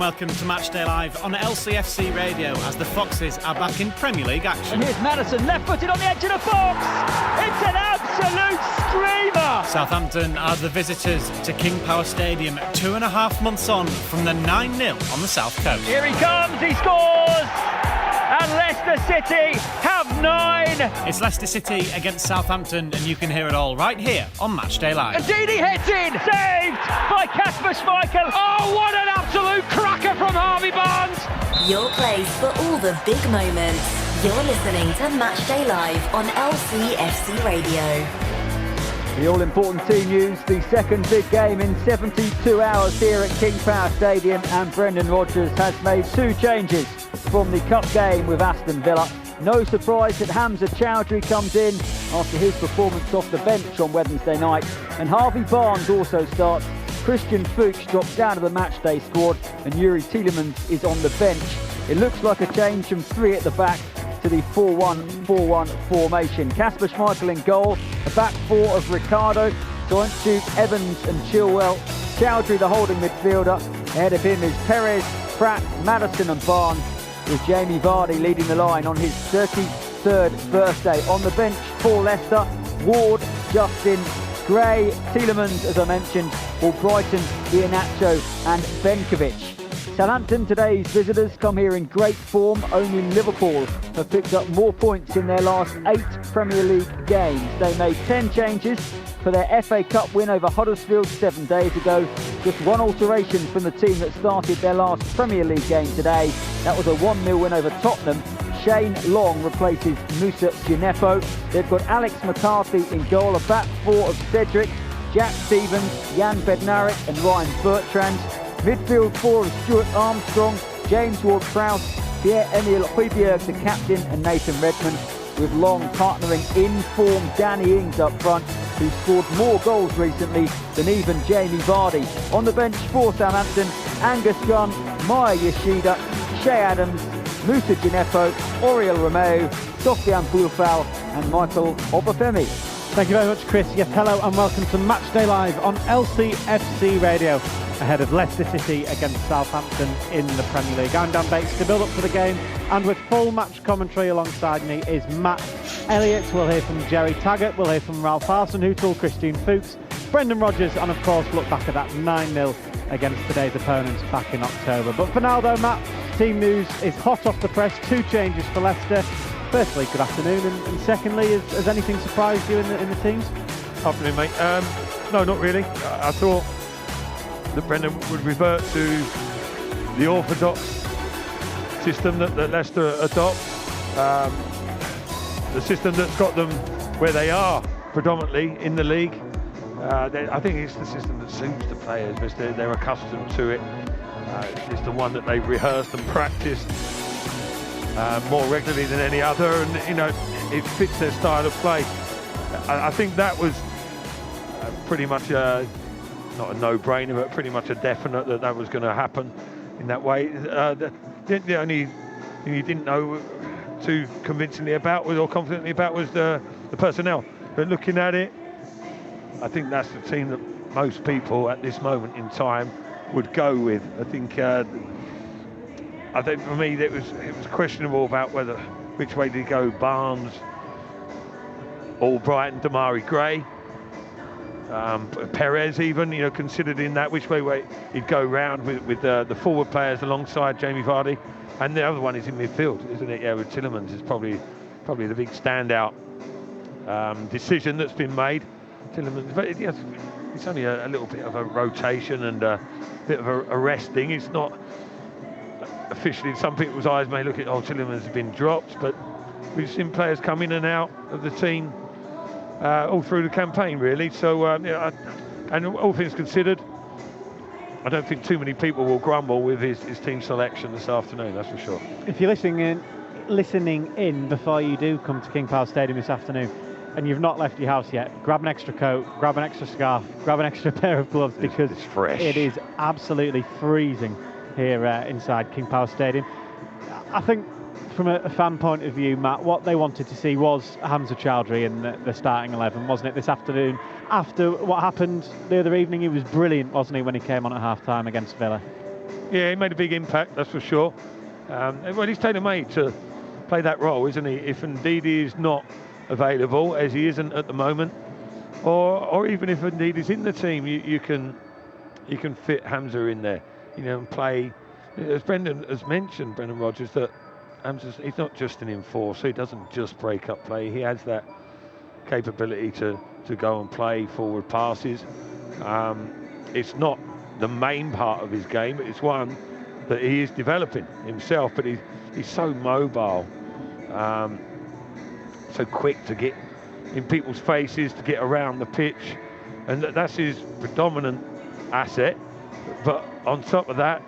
welcome to Matchday Live on LCFC Radio as the Foxes are back in Premier League action. And here's Maddison, left-footed on the edge of the box. It's an absolute screamer. Southampton are the visitors to King Power Stadium 2.5 months on from the 9-0 on the South Coast. Here he comes, he scores! And Leicester City have 9. It's Leicester City against Southampton, and you can hear it all right here on Matchday Live. And Deeney hits in, saved by Kasper Schmeichel. Oh, what an absolute cracker from Harvey Barnes! Your place for all the big moments. You're listening to Matchday Live on LCFC Radio. The all-important team news, the second big game in 72 hours here at King Power Stadium, and Brendan Rodgers has made 2 changes from the cup game with Aston Villa. No surprise that Hamza Chowdhury comes in after his performance off the bench on Wednesday night, and Harvey Barnes also starts. Christian Fuchs drops down to the matchday squad, and Yuri Tielemans is on the bench. It looks like a change from 3 at the back to the 4-1-4-1 formation. Kasper Schmeichel in goal, a back 4 of Ricardo, Soyuncu, Evans and Chilwell. Chowdhury, the holding midfielder. Ahead of him is Perez, Pratt, Maddison and Barnes, with Jamie Vardy leading the line on his 33rd birthday. On the bench for Leicester, Ward, Justin, Gray, Tielemans, as I mentioned, for Brighton, Iheanacho and Benkovic. Southampton, today's visitors, come here in great form. Only Liverpool have picked up more points in their last 8 Premier League games. They made 10 changes for their FA Cup win over Huddersfield 7 days ago. Just 1 alteration from the team that started their last Premier League game today. That was a 1-0 win over Tottenham. Shane Long replaces Moussa Djenepo. They've got Alex McCarthy in goal, a back 4 of Cedric, Jack Stevens, Jan Bednarik and Ryan Bertrand. Midfield 4 of Stuart Armstrong, James Ward-Prowse, Pierre-Emile Højbjerg, the captain, and Nathan Redmond, with Long partnering in form Danny Ings up front, who scored more goals recently than even Jamie Vardy. On the bench for Southampton, Angus Gunn, Maya Yoshida, Shea Adams, Moussa Djenepo, Oriol Romeu, Sofiane Boufal and Michael Obafemi. Thank you very much, Chris. Yes, hello and welcome to Matchday Live on LCFC Radio, ahead of Leicester City against Southampton in the Premier League. I'm Dan Bates to build up to the game, and with full match commentary alongside me is Matt Elliott. We'll hear from Jerry Taggart, we'll hear from Ralph Hasenhüttl, Christian Fuchs, Brendan Rodgers, and of course look back at that 9-0 against today's opponents back in October. But for now though, Matt, team news is hot off the press. 2 changes for Leicester. Firstly, good afternoon, and secondly, has anything surprised you in the teams? Afternoon, mate. No, not really. I thought that Brendan would revert to the orthodox system that Leicester adopts, the system that's got them where they are predominantly in the league. I think it's the system that suits the players because they're accustomed to it. It's the one that they've rehearsed and practiced more regularly than any other, and you know, it fits their style of play. I think that was pretty much not a no-brainer, but pretty much a definite that was going to happen in that way. The only thing you didn't know too convincingly about or confidently about was the personnel. But looking at it, I think that's the team that most people at this moment in time would go with. I think for me it was questionable about which way did he go, Barnes, Albright and Damari Gray. Perez even, you know, considered in that which way he'd go round with the forward players alongside Jamie Vardy, and the other one is in midfield, isn't it? Yeah, with Tielemans is probably the big standout decision that's been made. Tielemans, but it's only a little bit of a rotation and a bit of a resting. It's not officially, in some people's eyes may look at, Tielemans has been dropped, but we've seen players come in and out of the team all through the campaign, really. So, and all things considered, I don't think too many people will grumble with his team selection this afternoon, that's for sure. If you're listening in before you do come to King Power Stadium this afternoon, and you've not left your house yet, grab an extra coat, grab an extra scarf, grab an extra pair of gloves, because it's fresh. It is absolutely freezing here inside King Power Stadium. I think from a fan point of view, Matt, what they wanted to see was Hamza Chowdhury in the starting 11, wasn't it, this afternoon? After what happened the other evening, he was brilliant, wasn't he, when he came on at half-time against Villa? Yeah, he made a big impact, that's for sure. Well, he's tailor-made to play that role, isn't he? If indeed he is not available, as he isn't at the moment, or even if indeed he's in the team, you can fit Hamza in there, and play. As Brendan has mentioned, Brendan Rodgers, that he's not just an enforcer. He doesn't just break up play. He has that capability to go and play forward passes. It's not the main part of his game, but it's one that he is developing himself. But he's so mobile, so quick to get in people's faces, to get around the pitch, and that's his predominant asset. But on top of that,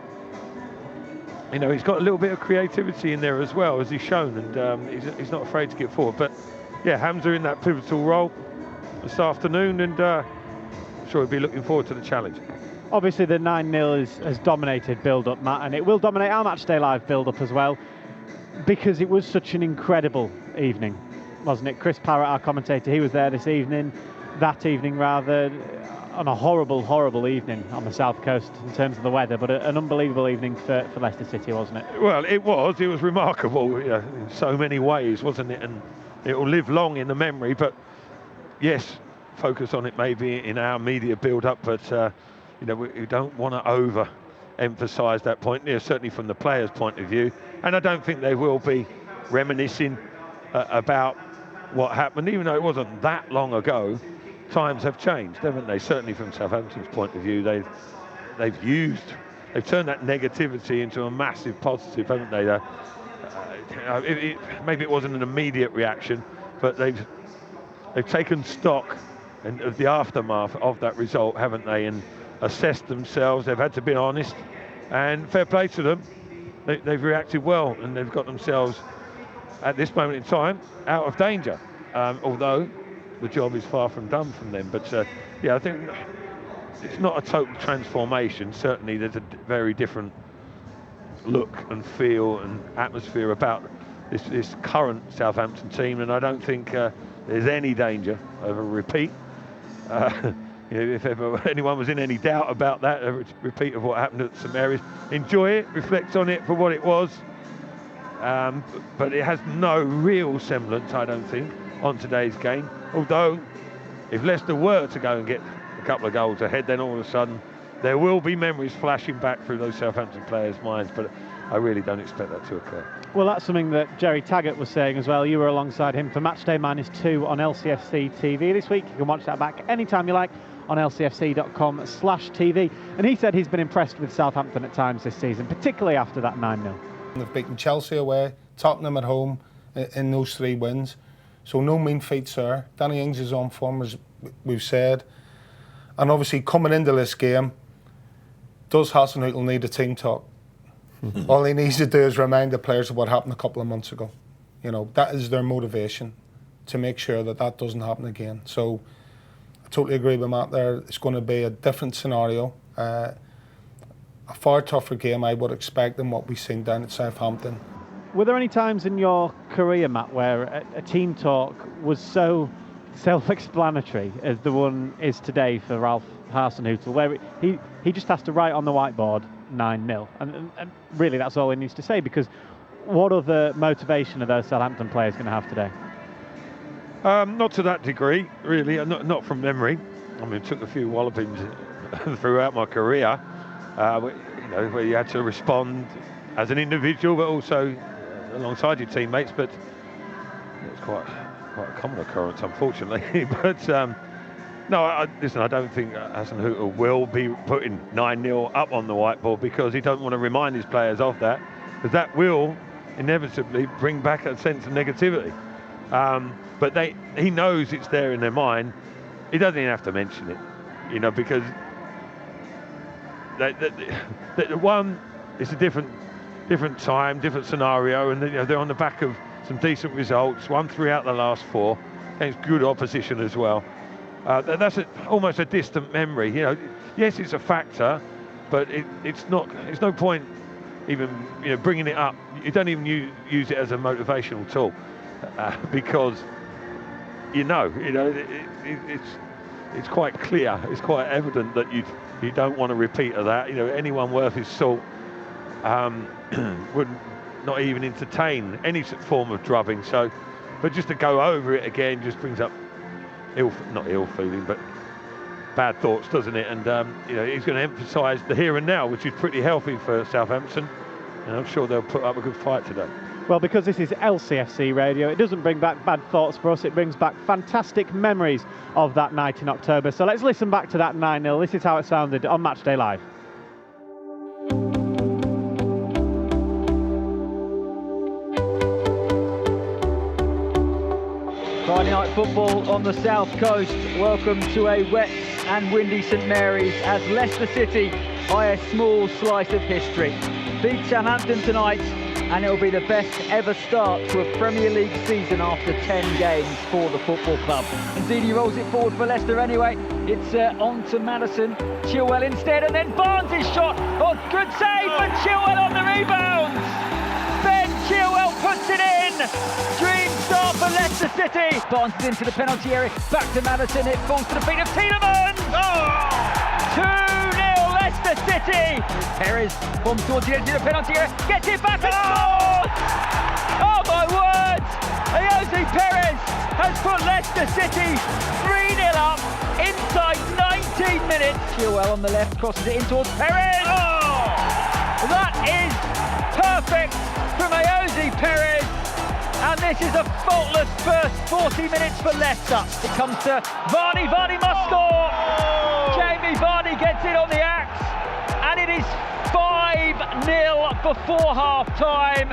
he's got a little bit of creativity in there as well, as he's shown, and he's not afraid to get forward. But yeah, Hamza in that pivotal role this afternoon, and I'm sure he'll be looking forward to the challenge. Obviously the 9-0 has dominated build-up, Matt, and it will dominate our Matchday Live build-up as well, because it was such an incredible evening, wasn't it? Chris Parrott, our commentator, he was there that evening rather, on a horrible evening on the south coast in terms of the weather, but an unbelievable evening for Leicester City, wasn't it? Well, it was remarkable in so many ways, wasn't it? And it will live long in the memory. But yes, focus on it maybe in our media build-up, but we don't want to over-emphasise that point, certainly from the players' point of view. And I don't think they will be reminiscing about what happened, even though it wasn't that long ago. Times have changed, haven't they? Certainly from Southampton's point of view, they've turned that negativity into a massive positive, haven't they? Maybe it wasn't an immediate reaction, but they've taken stock of the aftermath of that result, haven't they? And assessed themselves. They've had to be honest, and fair play to them. They've reacted well, and they've got themselves at this moment in time out of danger. Although the job is far from done from them. But I think it's not a total transformation. Certainly there's a very different look and feel and atmosphere about this current Southampton team, and I don't think there's any danger of a repeat. If ever anyone was in any doubt about that, a repeat of what happened at St Mary's, enjoy it, reflect on it for what it was, but it has no real semblance, I don't think, on today's game. Although if Leicester were to go and get a couple of goals ahead, then all of a sudden there will be memories flashing back through those Southampton players' minds, but I really don't expect that to occur. Well, that's something that Jerry Taggart was saying as well. You were alongside him for Matchday -2 on LCFC TV this week. You can watch that back anytime you like on lcfc.com/TV. And he said he's been impressed with Southampton at times this season, particularly after that 9-0. They've beaten Chelsea away, Tottenham at home in those 3 wins. So no mean feats there. Danny Ings is on form, as we've said. And obviously coming into this game, does Hasenhüttl need a team talk? All he needs to do is remind the players of what happened a couple of months ago. That is their motivation, to make sure that doesn't happen again. So I totally agree with Matt there. It's going to be a different scenario. A far tougher game, I would expect, than what we've seen down at Southampton. Were there any times in your career, Matt, where a team talk was so self-explanatory as the one is today for Ralph Hasenhüttl, where he just has to write on the whiteboard 9-0, and really that's all he needs to say, because what other motivation are those Southampton players going to have today? Not to that degree, really, not from memory. I mean, took a few wallopings throughout my career, where you had to respond as an individual, but also alongside your teammates. But it's quite a common occurrence, unfortunately. But no, I don't think Hasenhüttl will be putting 9-0 up on the whiteboard, because he doesn't want to remind his players of that, because that will inevitably bring back a sense of negativity. But he knows it's there in their mind. He doesn't even have to mention it, because one, it's a different time, different scenario, and they're on the back of some decent results, won 3 out of the last 4 against good opposition as well. That's almost a distant memory. Yes, it's a factor, but it's no point even bringing it up. You don't even use it as a motivational tool, because it's it's quite clear, it's quite evident that you don't want a repeat of that. You know, anyone worth his salt would not even entertain any form of drubbing. So, but just to go over it again just brings up not ill feeling, but bad thoughts, doesn't it? And you know, he's going to emphasise the here and now, which is pretty healthy for Southampton, and I'm sure they'll put up a good fight today. Well, because this is LCFC radio, it doesn't bring back bad thoughts for us, it brings back fantastic memories of that night in October. So let's listen back to that 9-0. This is how it sounded on Matchday Live. Friday night football on the south coast. Welcome to a wet and windy St Mary's as Leicester City, by a small slice of history, beat Southampton tonight, and it will be the best ever start to a Premier League season after 10 games for the football club. Indeed, he rolls it forward for Leicester anyway. It's on to Maddison. Chilwell instead, and then Barnes' shot. Oh, good save, but Chilwell on the rebound. Ben Chilwell puts it in. Dream start for Leicester City. Barnes is into the penalty area. Back to Maddison. It falls to the feet of Tielemans. 2-0 Leicester City. Perez bombs towards the edge of the penalty area. Gets it back and scores. Oh my word. Jose Perez has put Leicester City 3-0 up inside 19 minutes. Chilwell on the left crosses it in towards Perez. That is perfect from Jose Perez, and this is a faultless first 40 minutes for Leicester. It comes to Vardy. Vardy must score. Jamie Vardy gets it on the axe, and it is 5-0 before half-time.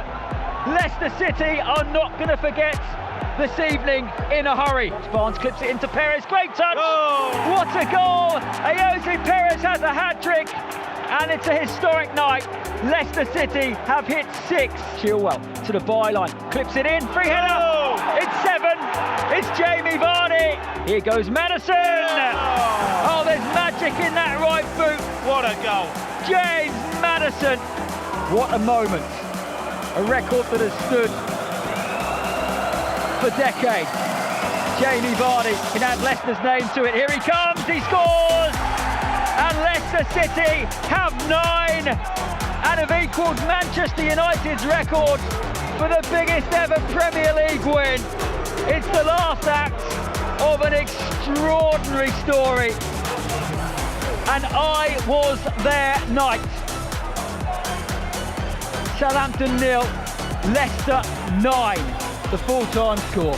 Leicester City are not going to forget this evening in a hurry. Barnes clips it into Perez. Great touch. What a goal. Jose Perez has a hat-trick, and it's a historic night. Leicester City have hit 6. Chilwell to the byline, clips it in, free header. It's 7. It's Jamie Vardy. Here goes Maddison. Oh, there's magic in that right boot. What a goal. James Maddison. What a moment. A record that has stood for decades. Jamie Vardy can add Leicester's name to it. Here he comes, he scores! And Leicester City have 9 and have equalled Manchester United's record for the biggest ever Premier League win. It's the last act of an extraordinary story, and I was there night. Southampton 0, Leicester 9, the full-time score.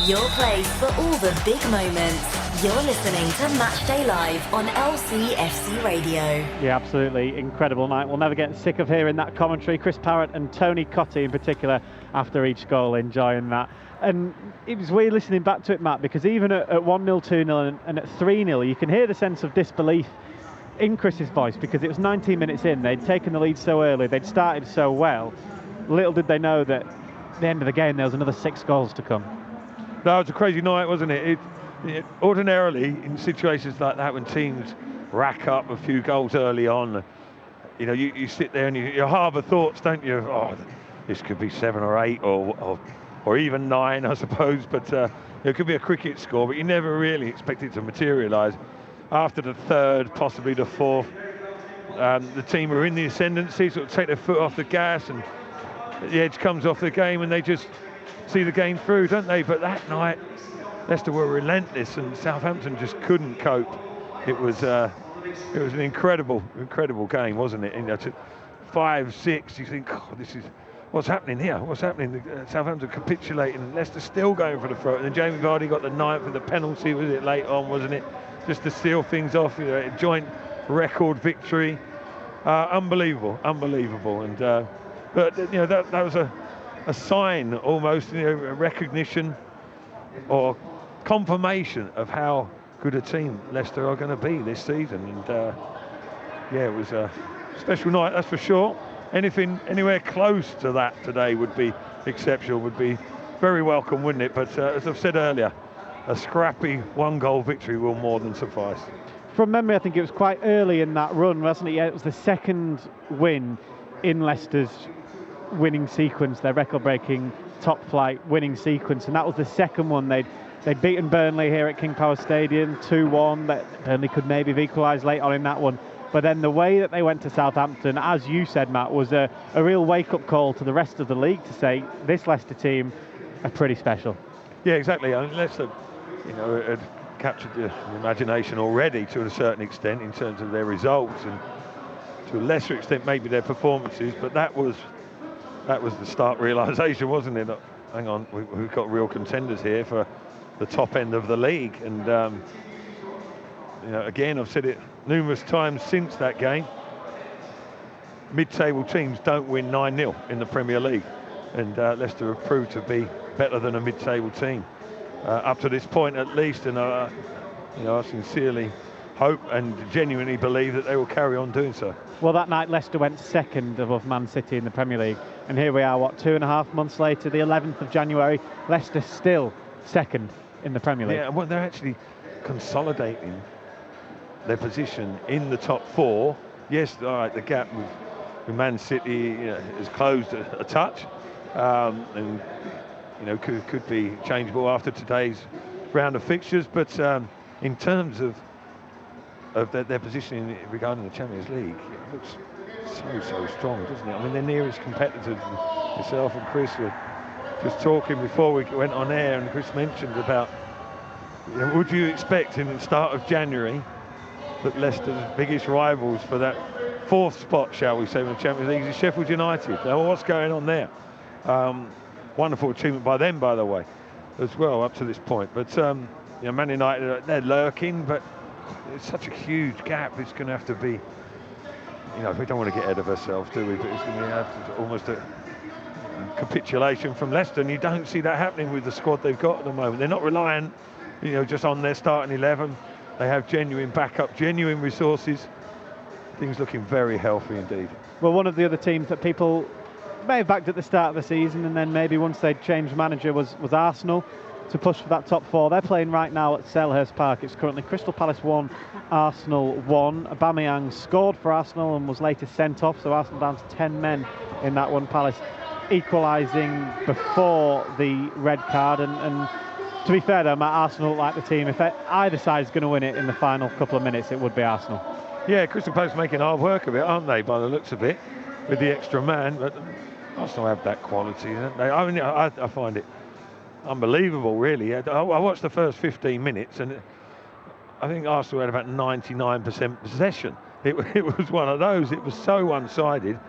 Your place for all the big moments. You're listening to Matchday Live on LCFC Radio. Yeah, absolutely incredible night. We'll never get sick of hearing that commentary. Chris Parrott and Tony Cottee in particular after each goal, enjoying that. And it was weird listening back to it, Matt, because even at 1-0, 2-0 and at 3-0, you can hear the sense of disbelief in Chris's voice, because it was 19 minutes in. They'd taken the lead so early, they'd started so well. Little did they know that at the end of the game there was another 6 goals to come. No, it was a crazy night, wasn't it? Ordinarily, in situations like that, when teams rack up a few goals early on, you know, you sit there and you harbour thoughts, don't you? Oh, this could be 7 or 8 or even 9, I suppose. But it could be a cricket score, but you never really expect it to materialise. After the 3rd, possibly the 4th, the team are in the ascendancy, sort of take their foot off the gas, and the edge comes off the game, and they just see the game through, don't they? But that night, Leicester were relentless, and Southampton just couldn't cope. It was an incredible game, wasn't it? You know, to 5-6, you think, oh, this is what's happening here. What's happening? Southampton capitulating, and Leicester still going for the throat. And then Jamie Vardy got the 9th with the penalty. Was it late on? Wasn't it? Just to seal things off. You know, a joint record victory. Unbelievable. And but you know, that was a sign almost, you know, a recognition or confirmation of how good a team Leicester are going to be this season. And yeah, it was a special night, that's for sure. Anything anywhere close to that today would be exceptional, would be very welcome, wouldn't it? But as I've said earlier, a scrappy 1-goal victory will more than suffice. From memory, I think it was quite early in that run, wasn't it? Yeah, it was the 2nd win in Leicester's winning sequence, their record-breaking top-flight winning sequence, and that was the 2nd one they'd They'd beaten Burnley here at King Power Stadium 2-1. That Burnley could maybe have equalised late on in that one. But then the way that they went to Southampton, as you said, Matt, was a real wake-up call to the rest of the league to say this Leicester team are pretty special. Yeah, exactly. I mean, Leicester, had captured the imagination already to a certain extent in terms of their results, and to a lesser extent maybe their performances. But that was the stark realisation, wasn't it? Hang on, we've got real contenders here for the top end of the league. And again, I've said it numerous times since that game. Mid-table teams don't win 9-0 in the Premier League, and Leicester have proved to be better than a mid-table team up to this point, at least. And I sincerely hope and genuinely believe that they will carry on doing so. Well, that night Leicester went second above Man City in the Premier League, and here we are, 2.5 months later, the 11th of January, Leicester still second in the Premier League. Yeah, well, they're actually consolidating their position in the top 4. Yes, all right, the gap with Man City has closed a touch, and could be changeable after today's round of fixtures. But in terms of their position regarding the Champions League, it looks so strong, doesn't it? I mean, their nearest competitors, myself and Chris were just talking before we went on air, and Chris mentioned about, would you expect in the start of January that Leicester's biggest rivals for that 4th spot, shall we say, in the Champions League is Sheffield United? Now, what's going on there? Wonderful achievement by them, by the way, as well, up to this point. But Man United, they're lurking, but it's such a huge gap. It's going to have to be, we don't want to get ahead of ourselves, do we? But it's going to have almost a capitulation from Leicester, and you don't see that happening with the squad they've got at the moment. They're not relying, just on their starting 11. They have genuine backup, genuine resources. Things looking very healthy indeed. Well, one of the other teams that people may have backed at the start of the season, and then maybe once they'd changed manager, was Arsenal to push for that top 4. They're playing right now at Selhurst Park. It's currently Crystal Palace 1, Arsenal 1. Aubameyang scored for Arsenal and was later sent off, so Arsenal down to 10 men in that one. Palace equalising before the red card, and to be fair though, Matt, Arsenal like the team. If either side's going to win it in the final couple of minutes, it would be Arsenal. Yeah, Crystal Palace making hard work of it, aren't they, by the looks of it, with the extra man. But Arsenal have that quality, don't they? I mean, I find it unbelievable, really. I watched the first 15 minutes, and I think Arsenal had about 99% possession. It was one of those. It was so one-sided,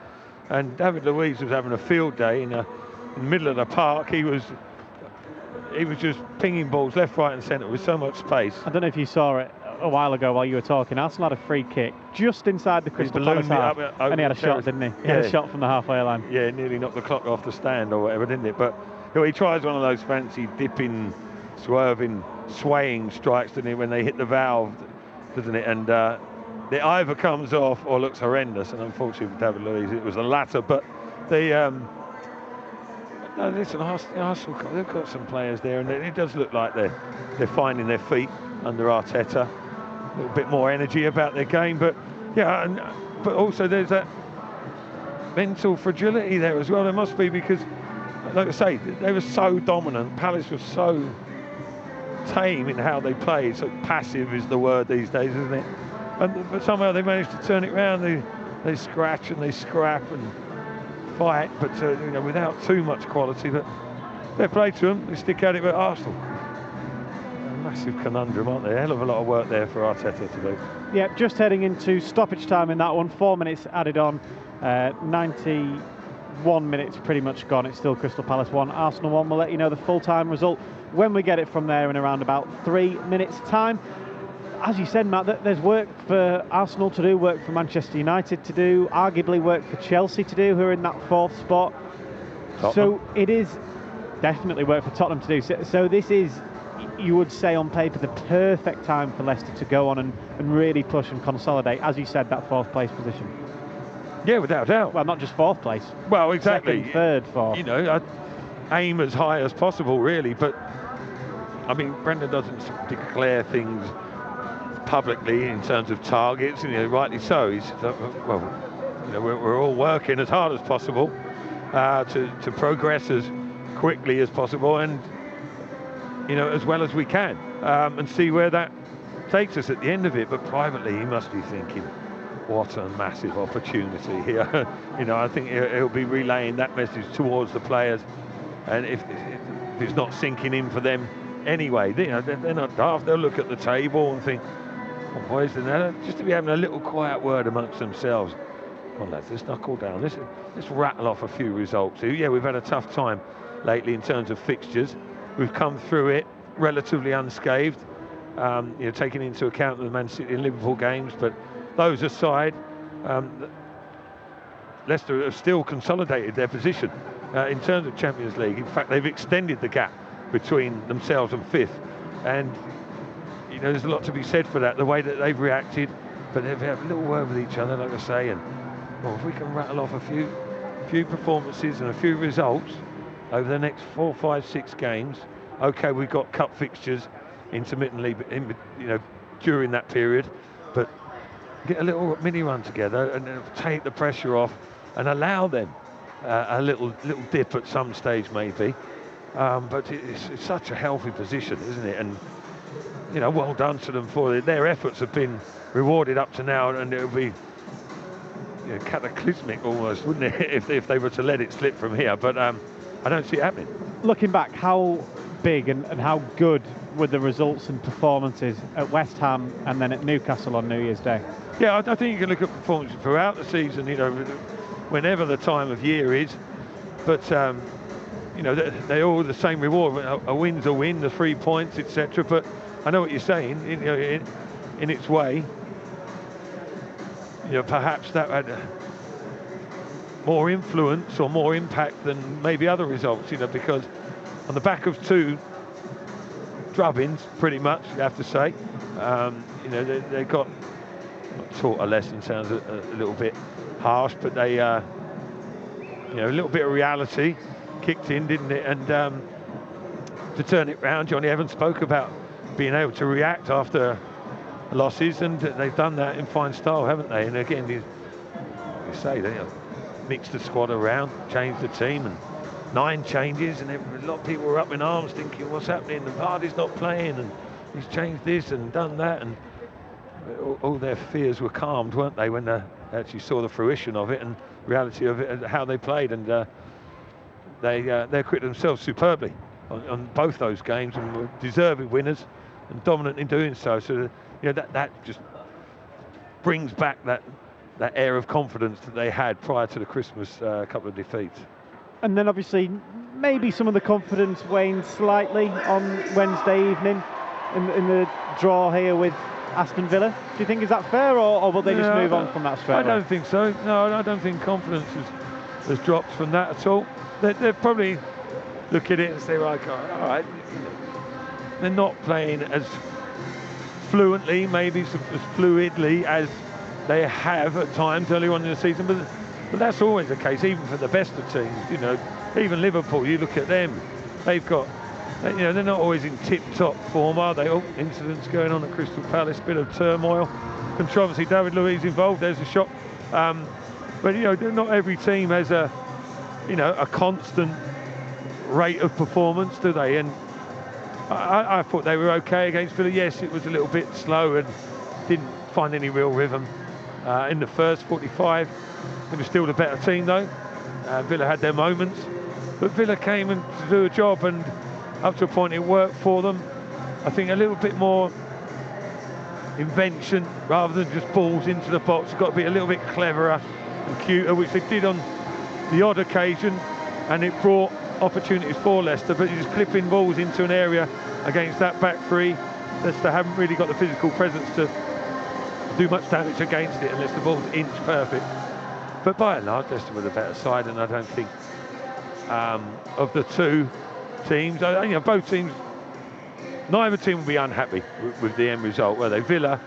and David Luiz was having a field day in the middle of the park. He was just pinging balls left, right, and centre with so much space. I don't know if you saw it a while ago while you were talking. Arsenal had a free kick just inside the Crystal Palace half, and he had a shot, didn't he? He had a shot from the halfway line. Yeah, it nearly knocked the clock off the stand or whatever, didn't it? But he tries one of those fancy dipping, swerving, swaying strikes, doesn't he, when they hit the valve, doesn't it? And it either comes off or looks horrendous, and unfortunately for David Luiz, it was the latter. But no, listen, Arsenal, they've got some players there, and it does look like they're finding their feet under Arteta. A little bit more energy about their game, but yeah, but also there's that mental fragility there as well. There must be, because, like I say, they were so dominant. Palace was so tame in how they played. So passive is the word these days, isn't it? But somehow they managed to turn it around. They scratch and they scrap and fight, but without too much quality. But fair play to them. They stick at it. But Arsenal, massive conundrum, aren't they? A hell of a lot of work there for Arteta to do. Yeah, just heading into stoppage time in that one. 4 minutes added on. 91 minutes pretty much gone. It's still Crystal Palace 1, Arsenal 1. We'll let you know the full-time result when we get it from there in around about 3 minutes' time. As you said, Matt, there's work for Arsenal to do, work for Manchester United to do, arguably work for Chelsea to do, who are in that 4th spot. Tottenham. So it is definitely work for Tottenham to do. So this is, you would say on paper, the perfect time for Leicester to go on and really push and consolidate, as you said, that 4th place position. Yeah, without doubt. Well, not just 4th place. Well, exactly. 2nd, 3rd, 4th. Aim as high as possible, really. But I mean, Brendan doesn't declare things publicly in terms of targets, and rightly so. He's we're all working as hard as possible to progress as quickly as possible, and as well as we can, and see where that takes us at the end of it. But privately, he must be thinking, what a massive opportunity here. I think he'll be relaying that message towards the players, and if it's not sinking in for them anyway, they're not daft. They'll look at the table and think, oh, boys, just to be having a little quiet word amongst themselves. Come on, lads, let's knuckle down. Let's rattle off a few results. Yeah, we've had a tough time lately in terms of fixtures. We've come through it relatively unscathed, taking into account the Man City and Liverpool games. But those aside, Leicester have still consolidated their position in terms of Champions League. In fact, they've extended the gap between themselves and fifth. And there's a lot to be said for that, the way that they've reacted. But they've had a little word with each other, like I say, and if we can rattle off a few performances and a few results over the next 4, 5, 6 games. Okay, we've got cup fixtures intermittently, during that period, but get a little mini run together and take the pressure off and allow them a little dip at some stage maybe. But it's such a healthy position, isn't it? And well done to them for it. Their efforts have been rewarded up to now, and it'll be cataclysmic almost, wouldn't it, if they were to let it slip from here. But I don't see it happening. Looking back, how big and how good were the results and performances at West Ham and then at Newcastle on New Year's Day? Yeah, I think you can look at performances throughout the season, whenever the time of year is. But they all the same reward. A win's a win, the 3 points, etc. But I know what you're saying. In its way, perhaps that had more influence or more impact than maybe other results. Because on the back of 2 drubbings, pretty much, you have to say, they got taught a lesson. Sounds a little bit harsh, but they, a little bit of reality kicked in, didn't it? And to turn it round, Johnny Evans spoke about being able to react after losses, and they've done that in fine style, haven't they? And again, you say they mixed the squad around, changed the team, and 9 changes, and a lot of people were up in arms thinking, what's happening? And Vardy's not playing, and he's changed this and done that, and all their fears were calmed, weren't they, when they actually saw the fruition of it and reality of it, how they played. And they acquitted themselves superbly on both those games, and were deserving winners and dominant in doing so. So that just brings back that air of confidence that they had prior to the Christmas couple of defeats. And then obviously maybe some of the confidence waned slightly on Wednesday evening in the draw here with Aston Villa. Do you think, is that fair, or will they just move on from that straight away? I don't think so. No, I don't think confidence has dropped from that at all. They'll probably look at it and say, like, all right, they're not playing as fluently, maybe as fluidly as they have at times early on in the season, but that's always the case, even for the best of teams. Even Liverpool, you look at them, they've got, they're not always in tip-top form, are they? Oh, incidents going on at Crystal Palace, bit of turmoil, controversy. David Luiz involved, there's a shock. But not every team has a constant rate of performance, do they? And I thought they were okay against Villa. Yes, it was a little bit slow and didn't find any real rhythm in the first 45. They were still the better team, though. Villa had their moments, but Villa came in to do a job, and up to a point it worked for them. I think a little bit more invention rather than just balls into the box. Got to be a little bit cleverer and cuter, which they did on the odd occasion, and it brought opportunities for Leicester. But you're just clipping balls into an area against that back three. Leicester haven't really got the physical presence to do much damage against it unless the ball's inch perfect. But by and large, Leicester were the better side, and I don't think of the two teams, both teams, neither team will be unhappy with the end result, were they? Villa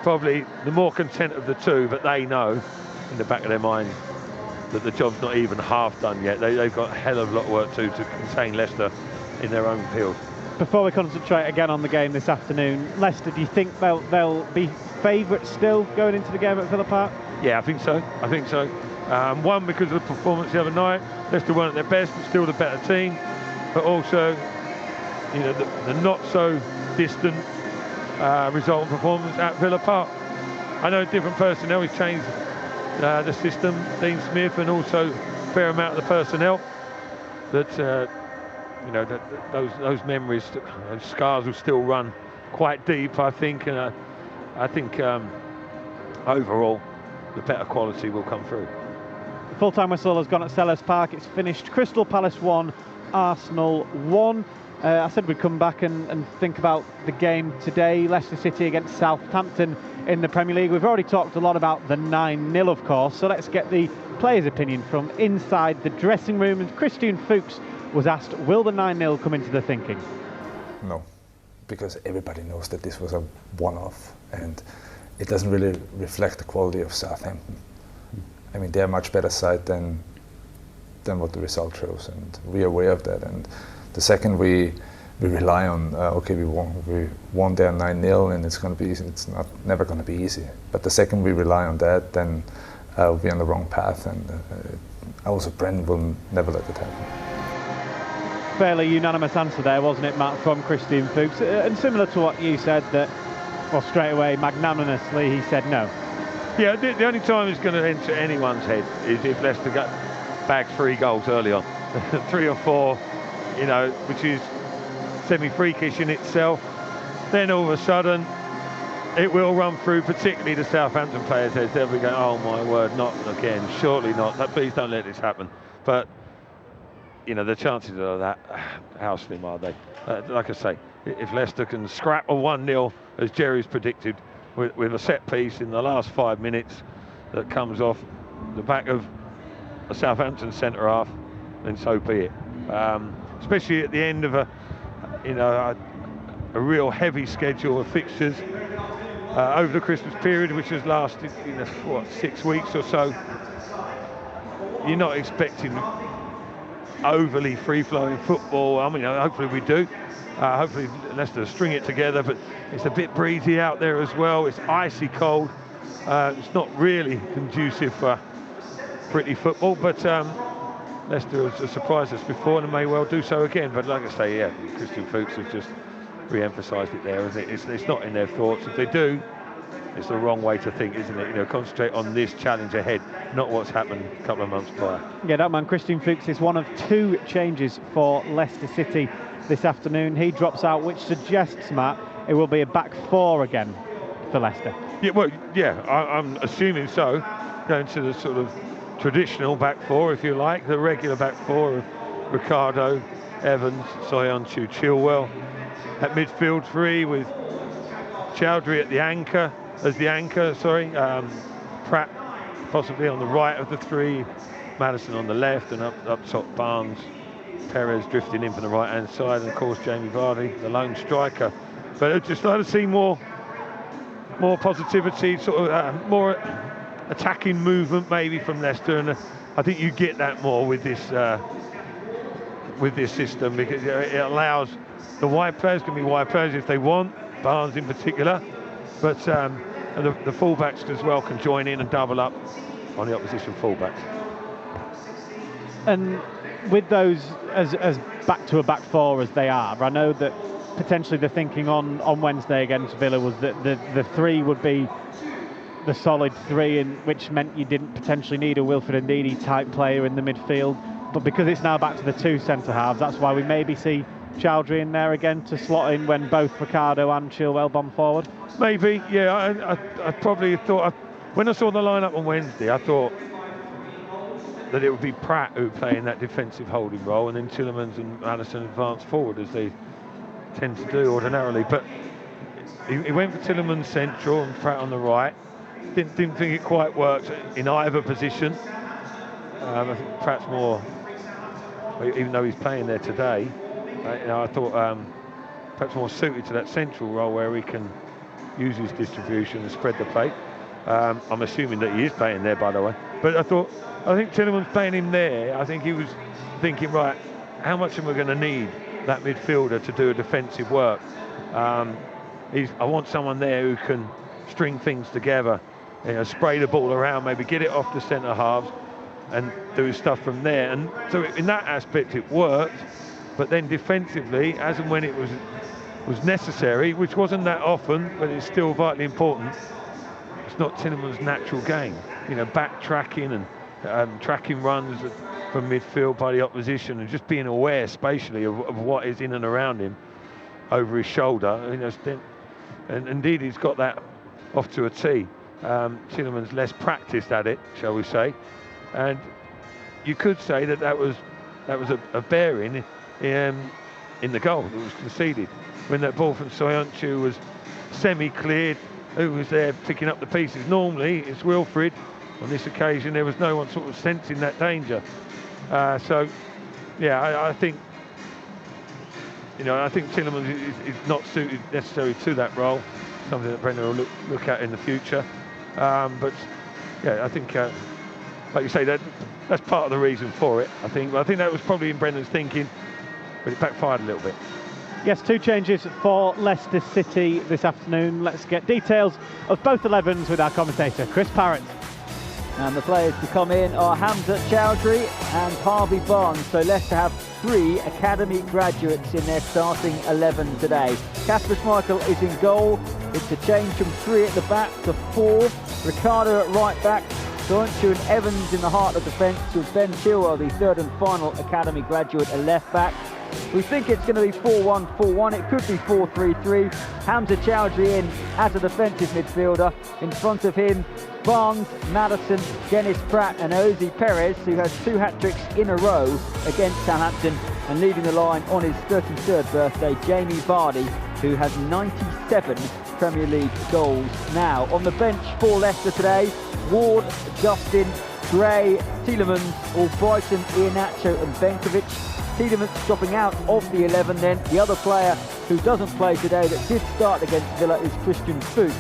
probably the more content of the two, but they know in the back of their mind that the job's not even half done yet. They've got a hell of a lot of work to contain Leicester in their own field. Before we concentrate again on the game this afternoon, Leicester, do you think they'll be favourites still going into the game at Villa Park? Yeah, I think so. One, because of the performance the other night. Leicester weren't at their best, but still the better team. But also, the not so distant result and performance at Villa Park. I know different personnel. He's changed the system, Dean Smith, and also a fair amount of the personnel. That those memories, those scars will still run quite deep, I think. And I think overall, the better quality will come through. The full-time whistle has gone at Selhurst Park. It's finished Crystal Palace 1, Arsenal 1. I said we'd come back and think about the game today, Leicester City against Southampton in the Premier League. We've already talked a lot about the 9-0, of course, so let's get the players' opinion from inside the dressing room. And Christian Fuchs was asked, will the 9-0 come into the thinking? No, because everybody knows that this was a one-off, and it doesn't really reflect the quality of Southampton. I mean, they're a much better side than what the result shows, and we're aware of that. And the second we rely on, okay, we won there 9-0, and it's never going to be easy. But the second we rely on that, then we'll be on the wrong path, and also Brendan will never let it happen. Fairly unanimous answer there, wasn't it, Matt, from Christian Fuchs? And similar to what you said, that, well, straight away, magnanimously, he said no. Yeah, the only time it's going to enter anyone's head is if Leicester bagged 3 goals early on. 3 or 4, which is semi-freakish in itself. Then all of a sudden, it will run through, particularly the Southampton players' heads. They'll be going, oh my word, not again, surely not. Please don't let this happen. But, the chances of that, how slim are they? Like I say, if Leicester can scrap a 1-0, as Jerry's predicted, with a set piece in the last 5 minutes that comes off the back of a Southampton centre half, then so be it. Especially at the end of a real heavy schedule of fixtures over the Christmas period, which has lasted 6 weeks or so. You're not expecting overly free-flowing football. I mean, hopefully we do. Hopefully Leicester string it together, but it's a bit breezy out there as well. It's icy cold. It's not really conducive for pretty football, but Leicester has surprised us before and may well do so again. But like I say, yeah, Christian Fuchs has just re-emphasised it there. It's not in their thoughts. If they do, it's the wrong way to think, isn't it? Concentrate on this challenge ahead, not what's happened a couple of months prior. Yeah, that man, Christian Fuchs, is one of 2 changes for Leicester City this afternoon. He drops out, which suggests, Matt, it will be a back 4 again for Leicester. Yeah, well, yeah, I'm assuming so. Going to the sort of traditional back 4, if you like, the regular back 4 of Ricardo, Evans, Soyuncu, Chilwell. At midfield 3 with Chowdhury at the anchor, Pratt possibly on the right of the 3, Maddison on the left, and up top Barnes, Perez drifting in from the right hand side, and of course Jamie Vardy, the lone striker. But I'd just like to see more positivity, sort of more attacking movement maybe from Leicester, and I think you get that more with this system, because it allows the wide players can be wide players if they want, Barnes in particular, but and the fullbacks as well can join in and double up on the opposition fullbacks. And with those as back to a back 4 as they are, I know that potentially the thinking on Wednesday against Villa was that the 3 would be the solid 3, which meant you didn't potentially need a Wilfred Ndidi type player in the midfield. But because it's now back to the 2 centre halves, that's why we maybe see Chowdhury in there again to slot in when both Ricardo and Chilwell bomb forward. Maybe, yeah. I probably thought, when I saw the lineup on Wednesday, I thought that it would be Pratt who would play in that defensive holding role, and then Tielemans and Maddison advance forward as they tend to do ordinarily. But he went for Tielemans central and Pratt on the right. Didn't think it quite worked in either position. I think Pratt's more, even though he's playing there today, I thought perhaps more suited to that central role where he can use his distribution and spread the play. I'm assuming that he is playing there, by the way. But I think Tielemans playing him there, I think he was thinking, right, how much am I going to need that midfielder to do a defensive work? I want someone there who can string things together, spray the ball around, maybe get it off the centre halves and do stuff from there. And so in that aspect it worked. but then defensively, as and when it was necessary, which wasn't that often, but it's still vitally important. It's not Tielemans' natural game, backtracking and tracking runs from midfield by the opposition, and just being aware spatially of what is in and around him over his shoulder. And indeed, he's got that off to a T. Tielemans less practiced at it, shall we say, and you could say that was a bearing in the goal that was conceded when that ball from Southampton was semi-cleared. Who was there picking up the pieces? Normally it's Wilfried. On this occasion there was no one sort of sensing that danger. I think Tielemans is not suited necessarily to that role. Something that Brendan will look at in the future. I think, like you say, that's part of the reason for it. I think that was probably in Brendan's thinking, but it backfired a little bit. Yes, 2 changes for Leicester City this afternoon. Let's get details of both 11s with our commentator, Chris Parrott. And the players to come in are Hamza Chowdhury and Harvey Barnes. So Leicester have 3 academy graduates in their starting 11 today. Kasper Schmeichel is in goal. It's a change from 3 at the back to 4. Ricardo at right back. Soyuncu and Evans in the heart of defence, with Ben Chilwell, the 3rd and final academy graduate, at left back. We think it's going to be 4-1-4-1. It could be 4-3-3. Hamza Chowdhury in as a defensive midfielder. In front of him, Barnes, Maddison, Dennis Pratt and Ozzy Perez, who has 2 hat-tricks in a row against Southampton. And leading the line on his 33rd birthday, Jamie Vardy, who has 97 Premier League goals now. On the bench for Leicester today, Ward, Justin, Gray, Tielemans, Albrighton, Iheanacho and Benkovic. Tielemans dropping out of the 11 then. The other player who doesn't play today that did start against Villa is Christian Fuchs.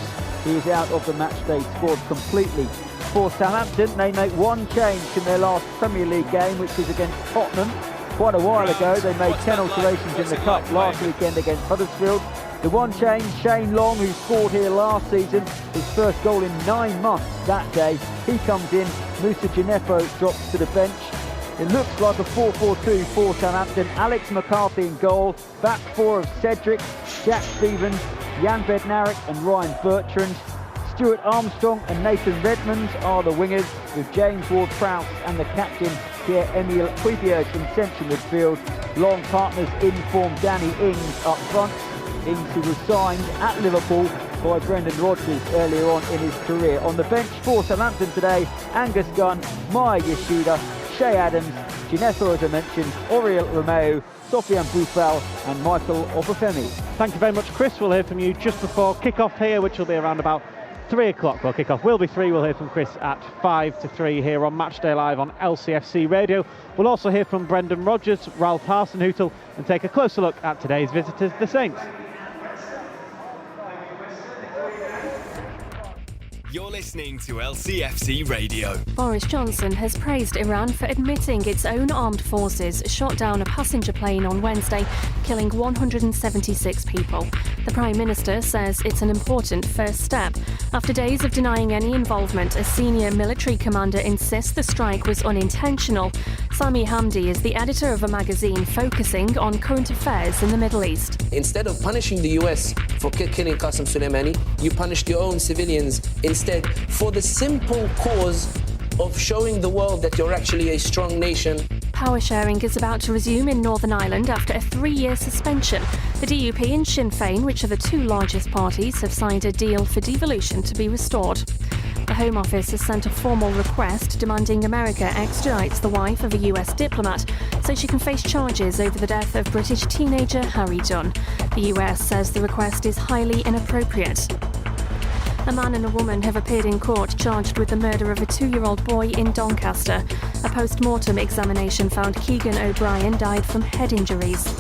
He is out of the matchday squad completely. For Southampton, they make 1 change in their last Premier League game, which was against Tottenham. Quite a while ago, they made 10 alterations in the Cup last weekend against Huddersfield. The 1 change, Shane Long, who scored here last season, his first goal in 9 months that day. He comes in, Moussa Djenepo drops to the bench. It looks like a 4-4-2 for Southampton. Alex McCarthy in goal, back 4 of Cedric, Jack Stevens, Jan Bednarik and Ryan Bertrand. Stuart Armstrong and Nathan Redmond are the wingers, with James Ward-Prowse and the captain Pierre-Emile Højbjerg in central midfield. Long partners in form Danny Ings up front. Ings, who was signed at Liverpool by Brendan Rodgers earlier on in his career. On the bench for Southampton today, Angus Gunn, Maya Yoshida, Shea Adams, Djenepo, as I mentioned, Oriol Romeu, Sofiane Boufal and Michael Obafemi. Thank you very much, Chris. We'll hear from you just before kick-off here, which will be around about 3 o'clock. Well, kick-off will be 3. We'll hear from Chris at 5 to 3 here on Matchday Live on LCFC Radio. We'll also hear from Brendan Rodgers, Ralph Hasenhüttl, and take a closer look at today's visitors, the Saints. You're listening to LCFC Radio. Boris Johnson has praised Iran for admitting its own armed forces shot down a passenger plane on Wednesday, killing 176 people. The Prime Minister says it's an important first step. After days of denying any involvement, a senior military commander insists the strike was unintentional. Sami Hamdi is the editor of a magazine focusing on current affairs in the Middle East. Instead of punishing the US for killing Qasem Soleimani, you punished your own civilians instead, for the simple cause of showing the world that you're actually a strong nation. Power sharing is about to resume in Northern Ireland after a 3-year suspension. The DUP and Sinn Féin, which are the 2 largest parties, have signed a deal for devolution to be restored. The Home Office has sent a formal request demanding America extradites the wife of a US diplomat so she can face charges over the death of British teenager Harry Dunn. The US says the request is highly inappropriate. A man and a woman have appeared in court charged with the murder of a 2-year-old boy in Doncaster. A post-mortem examination found Keegan O'Brien died from head injuries.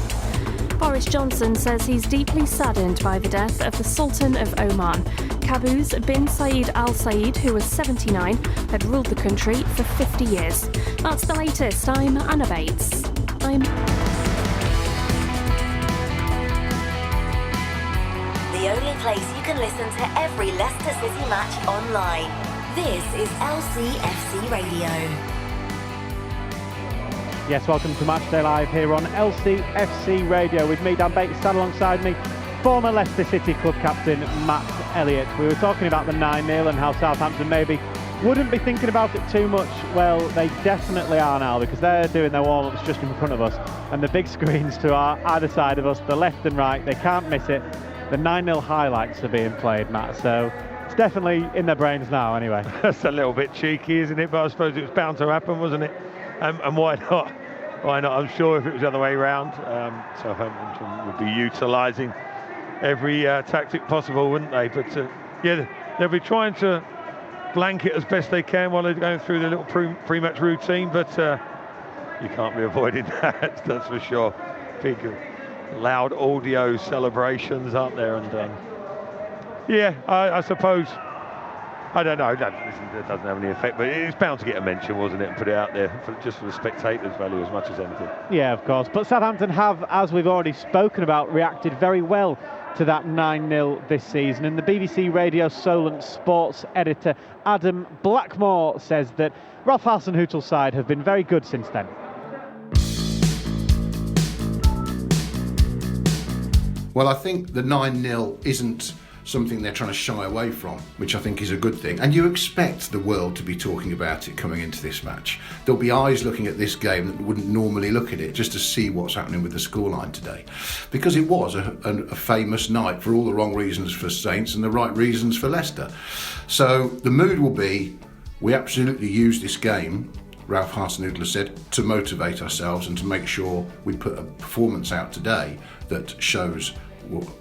Boris Johnson says he's deeply saddened by the death of the Sultan of Oman. Qaboos bin Saeed Al Saeed, who was 79, had ruled the country for 50 years. That's the latest. I'm Anna Bates. The only place you can listen to every Leicester City match online. This is LCFC Radio. Yes, welcome to Matchday Live here on LCFC Radio with me, Dan Bates, sat alongside me, former Leicester City club captain Matt Elliott. We were talking about the 9-0 and how Southampton maybe wouldn't be thinking about it too much. Well, they definitely are now, because they're doing their warm-ups just in front of us, and the big screens to either side of us, the left and right, they can't miss it. The 9-0 highlights are being played, Matt, so it's definitely in their brains now anyway. That's a little bit cheeky, isn't it? But I suppose it was bound to happen, wasn't it? And why not? Why not? I'm sure if it was the other way around, Southampton would be utilising every tactic possible, wouldn't they? But yeah, they'll be trying to blanket as best they can while they're going through their little pre-match routine, but you can't be avoiding that, that's for sure. Big, loud audio celebrations, aren't there? And yeah, I suppose, I don't know, it doesn't have any effect, but it's bound to get a mention, wasn't it, and put it out there just for the spectators' value as much as anything. Yeah, of course, but Southampton have, as we've already spoken about, reacted very well to that 9-0 this season, and the BBC Radio Solent sports editor Adam Blackmore says that Ralph Hasenhüttl's side have been very good since then. Well, I think the 9-0 isn't something they're trying to shy away from, which I think is a good thing. And you expect the world to be talking about it coming into this match. There'll be eyes looking at this game that wouldn't normally look at it, just to see what's happening with the scoreline today. Because it was a famous night for all the wrong reasons for Saints and the right reasons for Leicester. So the mood will be, we absolutely use this game, Ralph Hasenhüttl said, to motivate ourselves and to make sure we put a performance out today that shows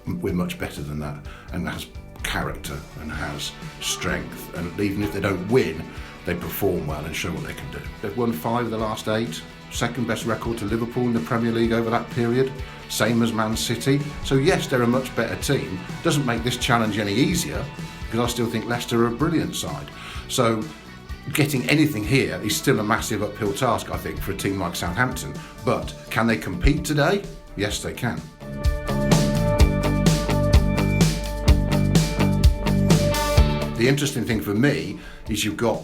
we're much better than that, and has character and has strength, and even if they don't win, they perform well and show what they can do. They've won 5 of the last 8, second best record to Liverpool in the Premier League over that period, same as Man City. So yes, they're a much better team. Doesn't make this challenge any easier, because I still think Leicester are a brilliant side. So getting anything here is still a massive uphill task, I think, for a team like Southampton. But can they compete today? Yes, they can. The interesting thing for me is you've got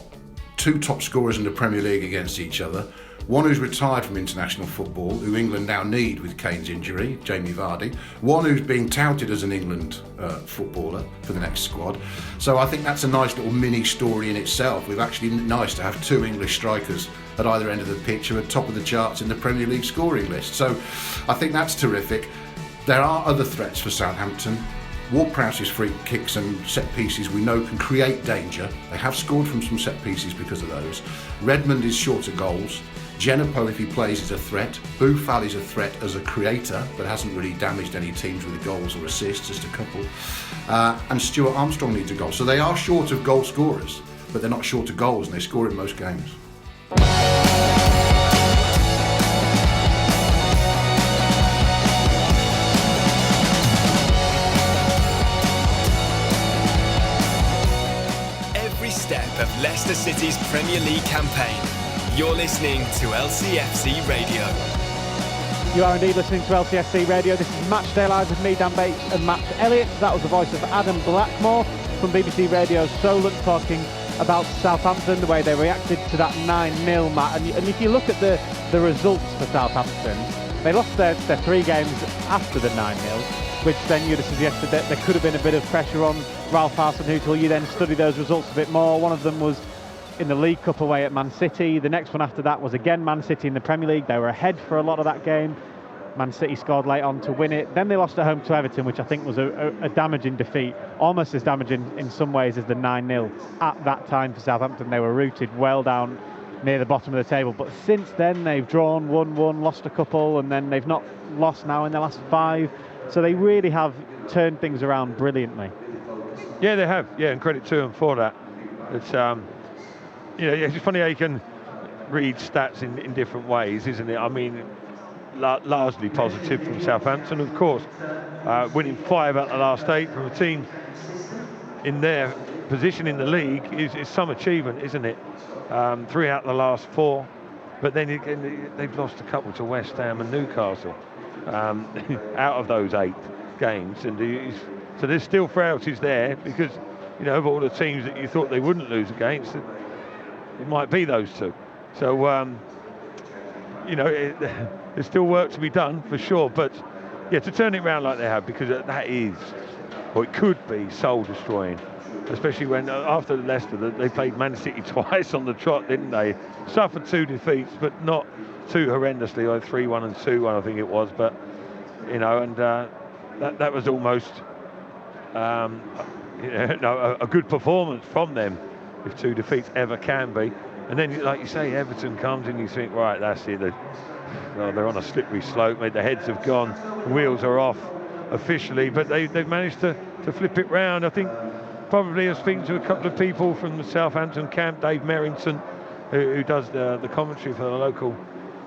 2 top scorers in the Premier League against each other, one who's retired from international football, who England now need with Kane's injury, Jamie Vardy, one who's being touted as an England footballer for the next squad. So I think that's a nice little mini story in itself. We've actually nice to have 2 English strikers at either end of the pitch who are top of the charts in the Premier League scoring list. So I think that's terrific. There are other threats for Southampton. Ward-Prowse's free kicks and set pieces we know can create danger. They have scored from some set pieces because of those. Redmond is short of goals. Djenepo, if he plays, is a threat. Boufal is a threat as a creator, but hasn't really damaged any teams with goals or assists, just a couple. And Stuart Armstrong needs a goal. So they are short of goal scorers, but they're not short of goals, and they score in most games. Of Leicester City's Premier League campaign. You're listening to LCFC Radio. You are indeed listening to LCFC Radio. This is Matchday Live with me, Dan Bates, and Matt Elliott. That was the voice of Adam Blackmore from BBC Radio Solent, talking about Southampton, the way they reacted to that 9-0, Matt. And if you look at the results for Southampton, they lost their 3 games after the 9-0, which then you'd have suggested that there could have been a bit of pressure on Ralph Hasenhüttl. You then study those results a bit more. One of them was in the League Cup away at Man City. The next one after that was again Man City in the Premier League. They were ahead for a lot of that game. Man City scored late on to win it. Then they lost at home to Everton, which I think was a damaging defeat, almost as damaging in some ways as the 9-0 at that time for Southampton. They were rooted well down near the bottom of the table, but since then they've drawn 1-1, lost a couple, and then they've not lost now in the last 5. So they really have turned things around brilliantly. Yeah, they have. Yeah, and credit to them for that. It's it's funny how you can read stats in different ways, isn't it? I mean, largely positive from Southampton, of course. Winning 5 out of the last 8 from a team in their position in the league is some achievement, isn't it? 3 out of the last 4, but then again, they've lost a couple to West Ham and Newcastle out of those 8 games, and so there's still frailties there, because of all the teams that you thought they wouldn't lose against, it might be those 2. So there's still work to be done for sure. But yeah, to turn it around like they have, because that is, or it could be, soul destroying. Especially when after Leicester, they played Man City twice on the trot, didn't they? Suffered 2 defeats, but not too horrendously, like 3-1 and 2-1, I think it was. But that was almost a good performance from them, if 2 defeats ever can be. And then, like you say, Everton comes and you think, right, that's it. They're on a slippery slope, mate. The heads have gone, the wheels are off officially, but they've managed to flip it round. I think probably I was speaking to a couple of people from the Southampton camp, Dave Merrington, who does the commentary for the local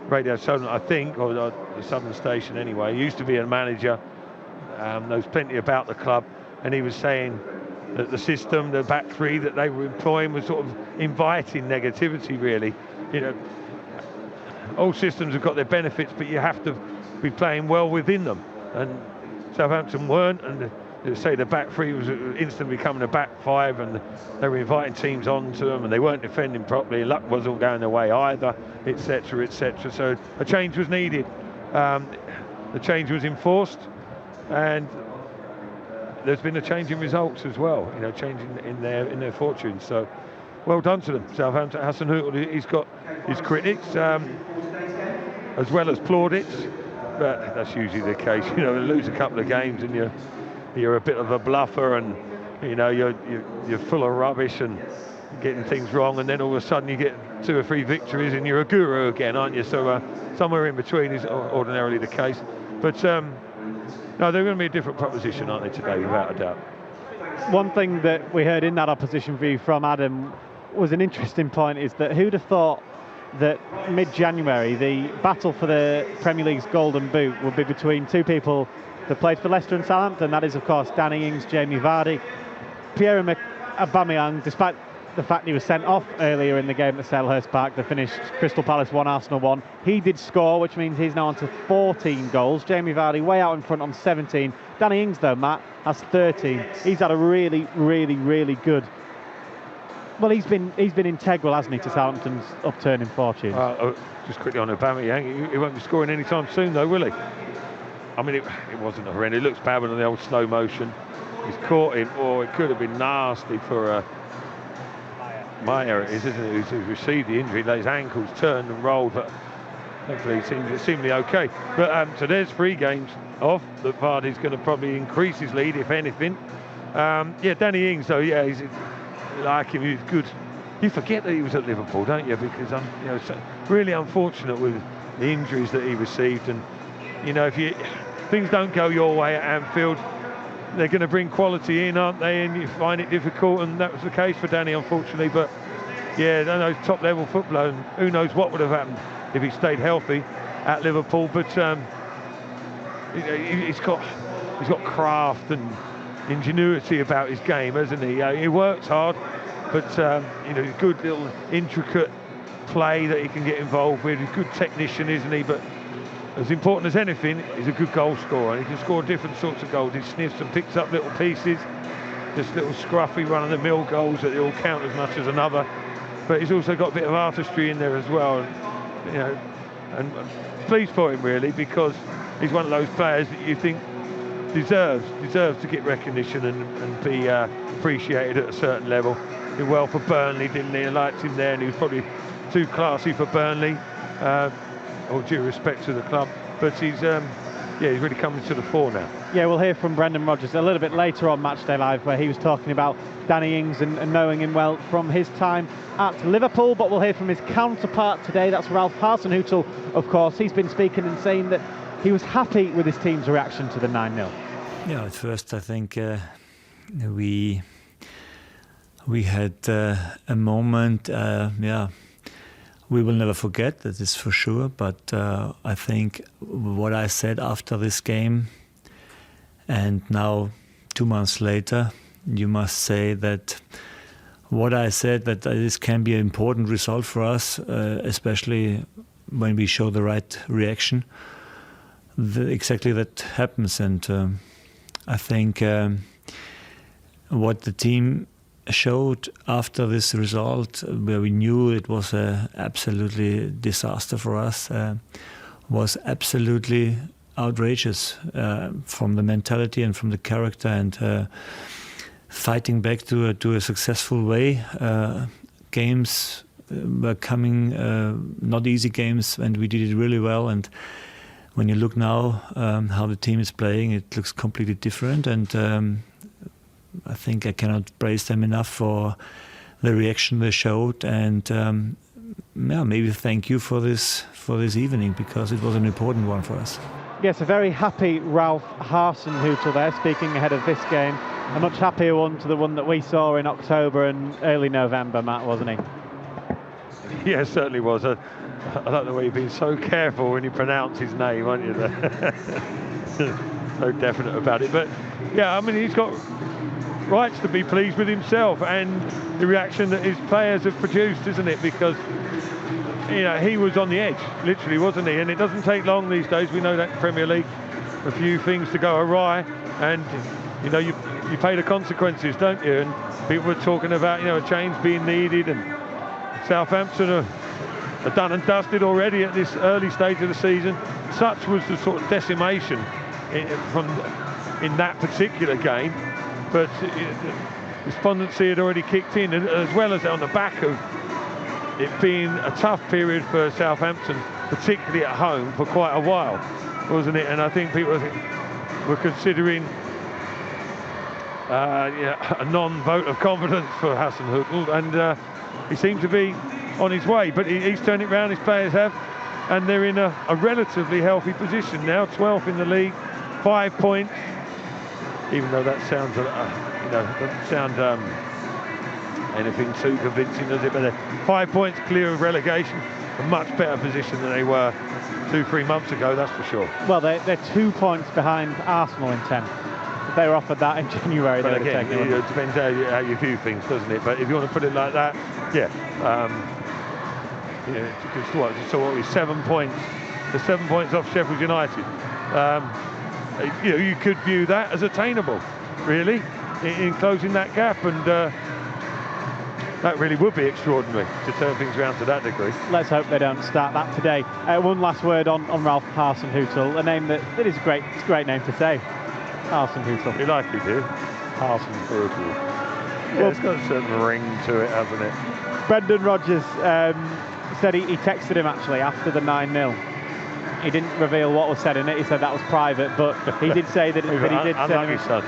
radio Southern, I think, or the Southern station anyway. He used to be a manager, knows plenty about the club, and he was saying that the system, the back three that they were employing, was sort of inviting negativity, really. All systems have got their benefits, but you have to be playing well within them, and Southampton weren't, and say the back three was instantly becoming a back five, and they were inviting teams onto them, and they weren't defending properly. Luck wasn't going their way either, etc., etc. So a change was needed. The change was enforced, and there's been a change in results as well. Changing in their fortunes. So well done to them, Southampton. Hasenhüttl, he's got his critics as well as plaudits, but that's usually the case. You lose a couple of games and you're a bit of a bluffer, and you're full of rubbish and getting things wrong, and then all of a sudden you get 2 or 3 victories and you're a guru again, aren't you? So somewhere in between is ordinarily the case. But no, they're going to be a different proposition, aren't they, today, without a doubt. One thing that we heard in that opposition view from Adam was an interesting point, is that who'd have thought that mid-January the battle for the Premier League's Golden Boot would be between 2 people that played for Leicester and Southampton. That is, of course, Danny Ings, Jamie Vardy. Pierre-Emerick Aubameyang, despite the fact he was sent off earlier in the game at Selhurst Park, they finished Crystal Palace 1, Arsenal 1. He did score, which means he's now on to 14 goals. Jamie Vardy way out in front on 17. Danny Ings, though, Matt, has 13. He's had a really, really, really good... Well, he's been integral, hasn't he, to Southampton's upturning fortunes. Just quickly on Aubameyang, he won't be scoring anytime soon, though, will he? I mean, it wasn't horrendous. It looks bad on the old slow motion. He's caught him. It could have been nasty for Meyer, isn't it? Who's received the injury. His ankles turned and rolled, but hopefully it seemed okay. But so there's 3 games off. That Vardy's going to probably increase his lead, if anything. Danny Ings, though, he's like him. He's good. You forget that he was at Liverpool, don't you? Because so really unfortunate with the injuries that he received, and if things don't go your way at Anfield, they're going to bring quality in, aren't they? And you find it difficult, and that was the case for Danny, unfortunately. But yeah, top-level footballer, and who knows what would have happened if he stayed healthy at Liverpool. But he's got craft and ingenuity about his game, hasn't he? He works hard, but good little intricate play that he can get involved with. He's a good technician, isn't he? But as important as anything, he's a good goal scorer. He can score different sorts of goals. He sniffs and picks up little pieces, just little scruffy run-of-the-mill goals that all count as much as another. But he's also got a bit of artistry in there as well. And pleased for him, really, because he's one of those players that you think deserves to get recognition and be appreciated at a certain level. He did well for Burnley, didn't he? I liked him there, and he was probably too classy for Burnley. All due respect to the club, but he's really coming to the fore now. Yeah, we'll hear from Brendan Rodgers a little bit later on Matchday Live, where he was talking about Danny Ings and knowing him well from his time at Liverpool. But we'll hear from his counterpart today. That's Ralph Hasenhüttl, of course. He's been speaking and saying that he was happy with his team's reaction to the 9-0. Yeah, at first I think we had a moment. We will never forget, that is for sure, but I think what I said after this game, and now 2 months later, you must say that what I said, that this can be an important result for us, especially when we show the right reaction, exactly that happens. And I think what the team showed after this result, where we knew it was a absolutely disaster for us, was absolutely outrageous from the mentality and from the character, and fighting back to a successful way. Games were coming, not easy games, and we did it really well. And when you look now how the team is playing, it looks completely different. And I think I cannot praise them enough for the reaction they showed. And maybe thank you for this evening, because it was an important one for us. Yes, a very happy Ralph Hasenhüttl there, speaking ahead of this game. A much happier one to the one that we saw in October and early November, Matt, wasn't he? Yeah, certainly was. I don't know why you've been so careful when you pronounce his name, aren't you? So definite about it. But yeah, I mean, he's got rights to be pleased with himself and the reaction that his players have produced, isn't it? Because, you know, he was on the edge, literally, wasn't he? And it doesn't take long these days. We know that in Premier League, a few things to go awry, and you know, you pay the consequences, don't you? And people were talking about, you know, a change being needed, and Southampton are done and dusted already at this early stage of the season. Such was the sort of decimation in that particular game, but despondency had already kicked in, and as well as on the back of it being a tough period for Southampton, particularly at home, for quite a while, wasn't it? And I think people were considering a non-vote of confidence for Hasenhüttl, and he seemed to be on his way, but he's turned it round, his players have, and they're in a relatively healthy position now, 12th in the league, 5 points, even though that sounds, doesn't sound anything too convincing, does it? But they're 5 points clear of relegation, a much better position than they were 2-3 months ago, that's for sure. Well, they're 2 points behind Arsenal in 10th. If they were offered that in January, but again, it depends how you view things, doesn't it? But if you want to put it like that, yeah. So what are we, 7 points? The 7 points off Sheffield United. You could view that as attainable, really, in closing that gap, and that really would be extraordinary to turn things around to that degree. Let's hope they don't start that today. One last word on Ralph Hasenhüttl, a name that is great. It's a great name to say. Hasenhüttl. You likely do. Hasenhüttl. Yeah, it's got a certain ring to it, hasn't it? Brendan Rodgers said he texted him actually after the 9-0. He didn't reveal what was said in it. He said that was private, but he did say that, he did unlucky son.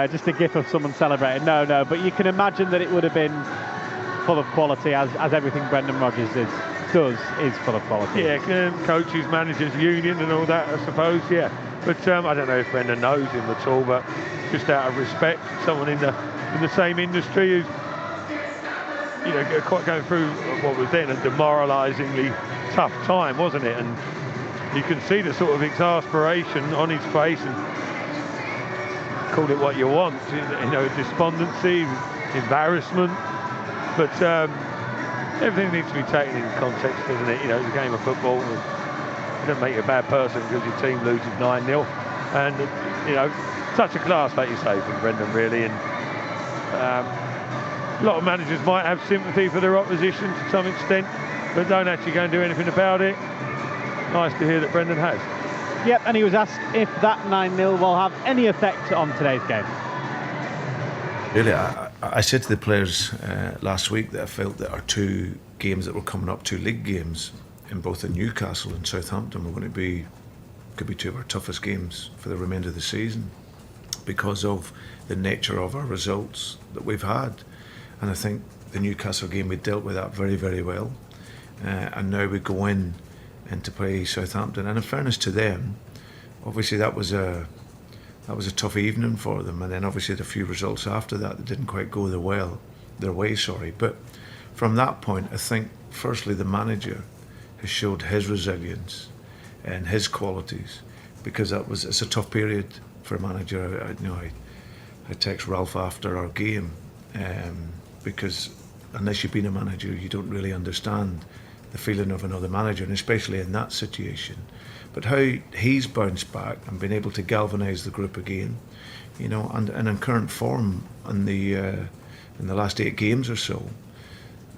Just a gif of someone celebrating. No, but you can imagine that it would have been full of quality, as everything Brendan Rodgers is full of quality. Yeah, coaches, managers, union and all that, I suppose, yeah. But I don't know if Brendan knows him at all, but just out of respect, someone in the same industry who's, you know, quite going through what was then a demoralisingly tough time, wasn't it? And you can see the sort of exasperation on his face, and call it what you want, you know, despondency, embarrassment, but everything needs to be taken in context, doesn't it? You know, it's a game of football. It doesn't make you a bad person because your team loses 9-0, and you know, such a class, like you say, from Brendan, really. And a lot of managers might have sympathy for their opposition to some extent, but don't actually go and do anything about it. Nice to hear that Brendan has. Yep, and he was asked if that 9-0 will have any effect on today's game. Really, I said to the players last week that I felt that our 2 games that were coming up, 2 league games, in both in Newcastle and Southampton, could be 2 of our toughest games for the remainder of the season, because of the nature of our results that we've had. And I think the Newcastle game, we dealt with that very, very well. And now we go in and to play Southampton. And in fairness to them, obviously that was a tough evening for them. And then obviously the few results after that didn't quite go their way. But from that point, I think firstly the manager has showed his resilience and his qualities, because it's a tough period for a manager. I text Ralph after our game, because unless you've been a manager, you don't really understand the feeling of another manager, and especially in that situation. But how he's bounced back and been able to galvanise the group again, you know, and in current form in the last 8 games or so,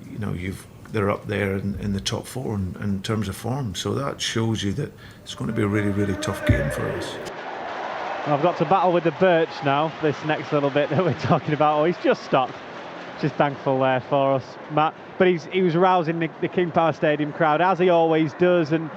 you know, they're up there in the top 4 in terms of form. So that shows you that it's going to be a really, really tough game for us. I've got to battle with the birch now, this next little bit that we're talking about. Oh, he's just stopped. Just thankful there for us, Matt. But he was rousing the King Power Stadium crowd, as he always does, and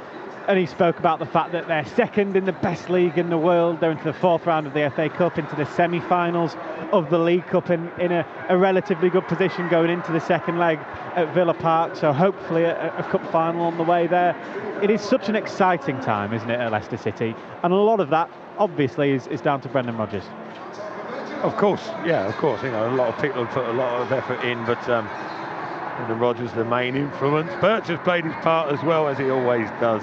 he spoke about the fact that they're second in the best league in the world. They're into the 4th round of the FA Cup, into the semi-finals of the League Cup, in a relatively good position going into the second leg at Villa Park. So hopefully a cup final on the way there. It is such an exciting time, isn't it, at Leicester City? And a lot of that, obviously, is down to Brendan Rodgers. Of course, yeah, of course. You know, a lot of people have put a lot of effort in, but Brendan Rodgers, the main influence. Birch has played his part as well, as he always does.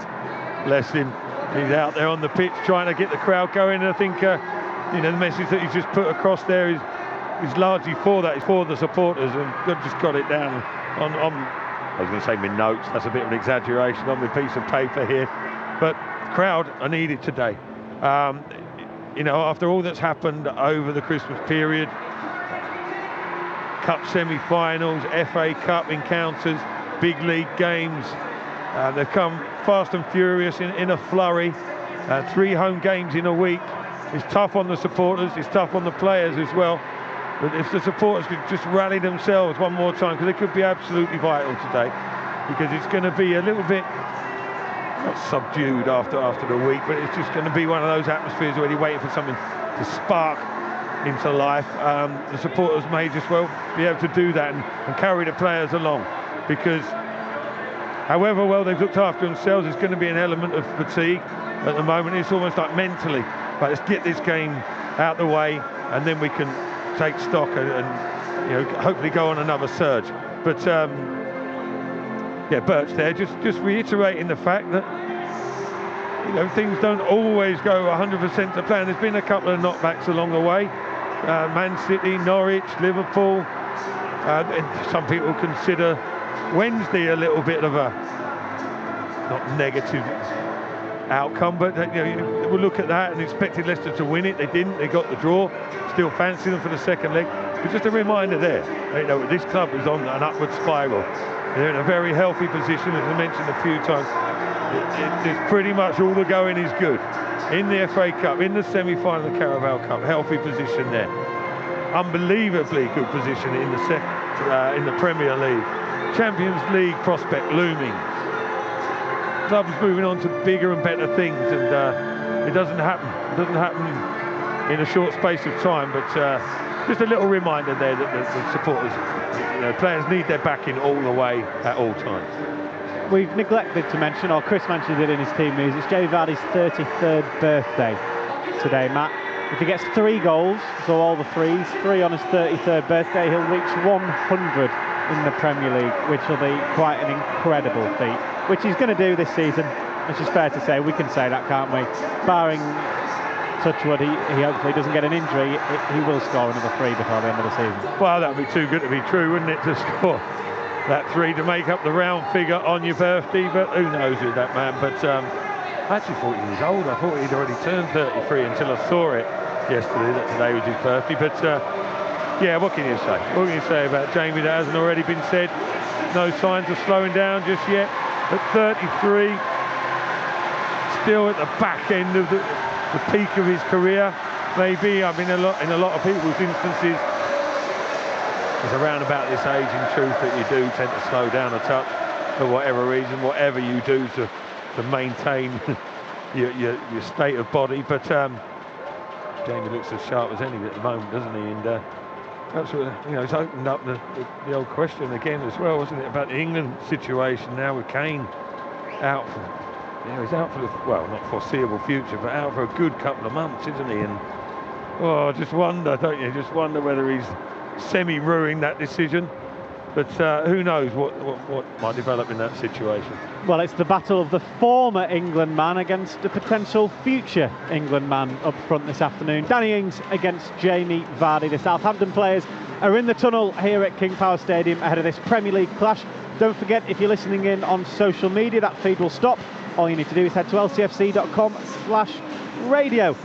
Bless him. He's out there on the pitch trying to get the crowd going. And I think, you know, the message that he's just put across there is largely for that. It's for the supporters, and I've just got it down on I was going to say my notes. That's a bit of an exaggeration on my piece of paper here. But crowd are needed today. You know, after all that's happened over the Christmas period, Cup semi-finals, FA Cup encounters, big league games, they've come fast and furious in a flurry. 3 home games in a week. It's tough on the supporters, it's tough on the players as well. But if the supporters could just rally themselves one more time, because they could be absolutely vital today, because it's going to be a little bit not subdued after the week, but it's just going to be one of those atmospheres where you're waiting for something to spark into life. The supporters may just well be able to do that and carry the players along, because however well they've looked after themselves, there's going to be an element of fatigue at the moment. It's almost like mentally, but let's get this game out the way, and then we can take stock and you know, hopefully go on another surge. But yeah, Birch there just reiterating the fact that, you know, things don't always go 100% to plan. There's been a couple of knockbacks along the way. Man City, Norwich, Liverpool. And some people consider Wednesday a little bit of a not negative outcome, but you know, we'll look at that and expected Leicester to win it. They didn't. They got the draw. Still fancy them for the second leg. But just a reminder there, you know, this club is on an upward spiral. They're in a very healthy position, as I mentioned a few times. It's pretty much all the going is good. In the FA Cup, in the semi-final of the Carabao Cup, healthy position there. Unbelievably good position in the Premier League. Champions League prospect looming. Club's moving on to bigger and better things, and it doesn't happen. It doesn't happen in a short space of time, but just a little reminder there that the supporters, you know, players need their backing all the way at all times. We've neglected to mention, or Chris mentioned it in his team news, it's Jamie Vardy's 33rd birthday today, Matt. If he gets 3 goals, so all the 3s, 3 on his 33rd birthday, he'll reach 100 in the Premier League, which will be quite an incredible feat, which he's going to do this season, which is fair to say. We can say that, can't we? Barring touchwood, he hopefully doesn't get an injury, he will score another 3 before the end of the season. Well, that would be too good to be true, wouldn't it, to score that 3 to make up the round figure on your birthday, but who knows with that man. But I actually thought he was old. I thought he'd already turned 33 until I saw it yesterday, that today was his birthday. But yeah, what can you say? What can you say about Jamie that hasn't already been said? No signs of slowing down just yet. At 33, still at the back end of the peak of his career, maybe. I mean, in a lot of people's instances, it's around about this age, in truth, that you do tend to slow down a touch for whatever reason, whatever you do to maintain your state of body. But Jamie looks as sharp as any at the moment, doesn't he? And that's what, you know, it's opened up the old question again as well, wasn't it, about the England situation now with Kane out for, you know, he's out for the, well, not foreseeable future, but out for a good couple of months, isn't he? And oh, just wonder, don't you? Just wonder whether he's semi-ruining that decision. But who knows what might develop in that situation. Well, it's the battle of the former England man against the potential future England man up front this afternoon. Danny Ings against Jamie Vardy. The Southampton players are in the tunnel here at King Power Stadium ahead of this Premier League clash. Don't forget, if you're listening in on social media, that feed will stop. All you need to do is head to lcfc.com/radio.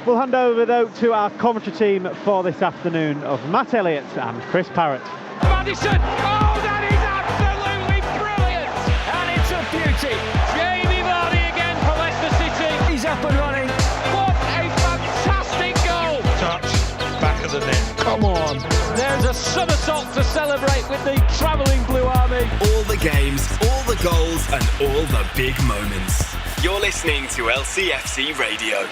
We'll hand over though to our commentary team for this afternoon of Matt Elliott and Chris Parrott. Madison, oh, that is absolutely brilliant, and it's a beauty. Jamie Vardy again for Leicester City. He's up and running. What a fantastic goal! Touch, back of the net. Come on, there's a somersault to celebrate with the travelling Blue Army. All the games, all the goals, and all the big moments. You're listening to LCFC Radio.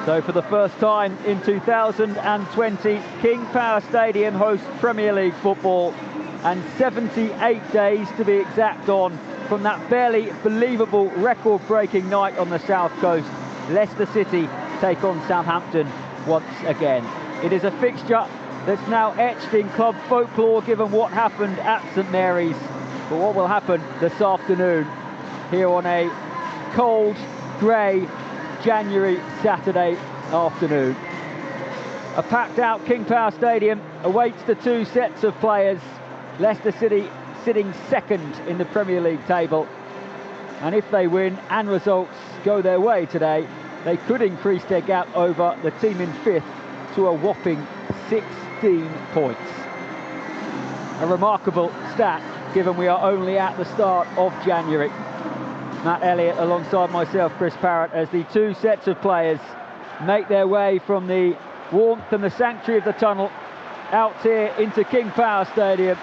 So for the first time in 2020, King Power Stadium hosts Premier League football, and 78 days to be exact on from that barely believable record-breaking night on the South Coast. Leicester City take on Southampton once again. It is a fixture that's now etched in club folklore given what happened at St Mary's. But what will happen this afternoon here on a cold, grey January Saturday afternoon? A packed out King Power Stadium awaits the two sets of players. Leicester City sitting second in the Premier League table, and if they win and results go their way today, they could increase their gap over the team in fifth to a whopping 16 points. A remarkable stat given we are only at the start of January. Matt Elliott alongside myself, Chris Parrott, as the two sets of players make their way from the warmth and the sanctuary of the tunnel out here into King Power Stadium.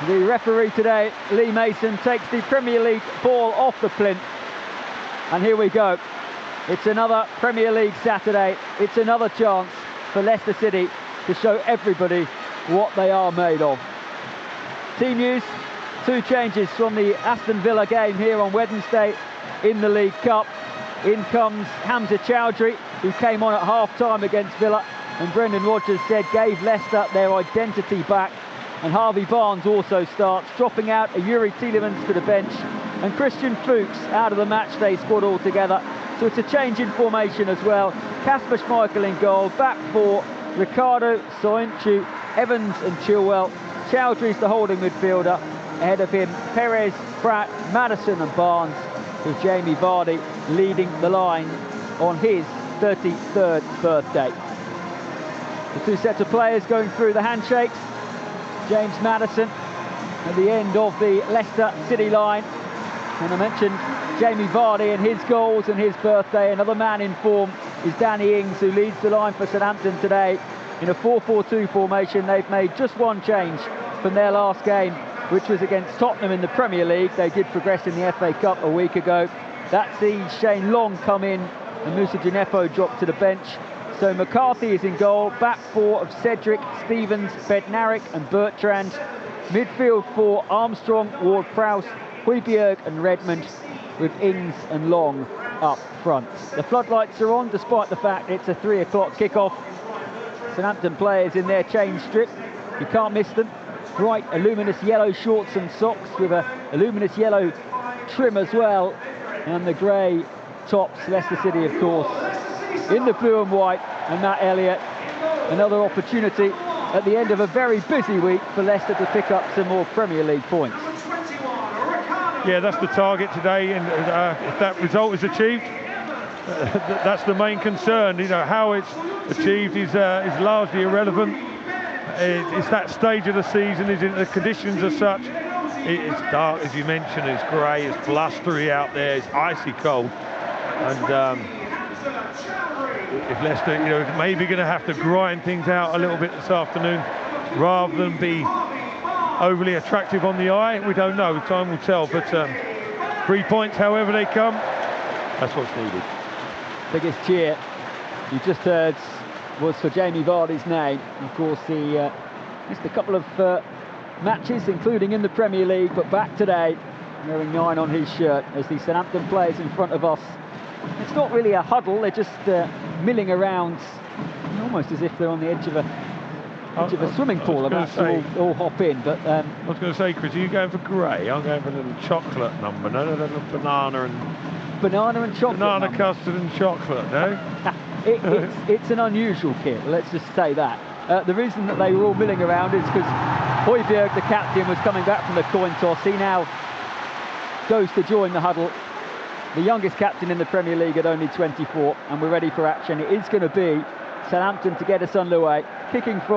The referee today, Lee Mason, takes the Premier League ball off the plinth, and here we go. It's another Premier League Saturday. It's another chance for Leicester City to show everybody what they are made of. Team news. Two changes from the Aston Villa game here on Wednesday in the League Cup. In comes Hamza Chowdhury, who came on at half-time against Villa, and Brendan Rodgers said gave Leicester their identity back. And Harvey Barnes also starts, dropping out a Yuri Tielemans to the bench, and Christian Fuchs out of the Matchday squad altogether. So it's a change in formation as well. Kasper Schmeichel in goal, back four, Ricardo, Soyuncu, Evans and Chilwell. Chowdhury's the holding midfielder. Ahead of him, Perez, Pratt, Maddison and Barnes, with Jamie Vardy leading the line on his 33rd birthday. The two sets of players going through the handshakes. James Maddison at the end of the Leicester City line. And I mentioned Jamie Vardy and his goals and his birthday. Another man in form is Danny Ings, who leads the line for Southampton today. In a 4-4-2 formation, they've made just one change from their last game, which was against Tottenham in the Premier League. They did progress in the FA Cup a week ago. That sees Shane Long come in and Moussa Djenepo dropped to the bench. So McCarthy is in goal, back four of Cedric, Stevens, Bednarik and Bertrand. Midfield four, Armstrong, Ward-Prowse, Højbjerg and Redmond, with Ings and Long up front. The floodlights are on despite the fact it's a 3 o'clock kickoff. Southampton players in their change strip. You can't miss them. Bright, luminous yellow shorts and socks with a luminous yellow trim as well. And the grey tops, Leicester City, of course, in the blue and white. And Matt Elliott, another opportunity at the end of a very busy week for Leicester to pick up some more Premier League points. Yeah, that's the target today, and if that result is achieved, that's the main concern. You know, how it's achieved is largely irrelevant. It's that stage of the season, the conditions are such. It's dark, as you mentioned, it's grey, it's blustery out there, it's icy cold. And if Leicester, you know, maybe going to have to grind things out a little bit this afternoon rather than be overly attractive on the eye, we don't know, time will tell. But 3 points, however they come, that's what's needed. Biggest cheer you just heard was for Jamie Vardy's name. Of course, he missed a couple of matches, including in the Premier League, but back today, wearing 9 on his shirt, as the Southampton players in front of us. It's not really a huddle, they're just milling around, almost as if they're on the edge of a swimming pool, about to all hop in. But I was going to say, Chris, are you going for grey? I'm going for a little chocolate number, no, a little banana and chocolate. Banana number. Custard and chocolate, no? It's an unusual kit, let's just say that. The reason that they were all milling around is because Højbjerg, the captain, was coming back from the coin toss. He now goes to join the huddle. the youngest captain in the Premier League at only 24, and we're ready for action. It is going to be Southampton to get us underway. Kicking for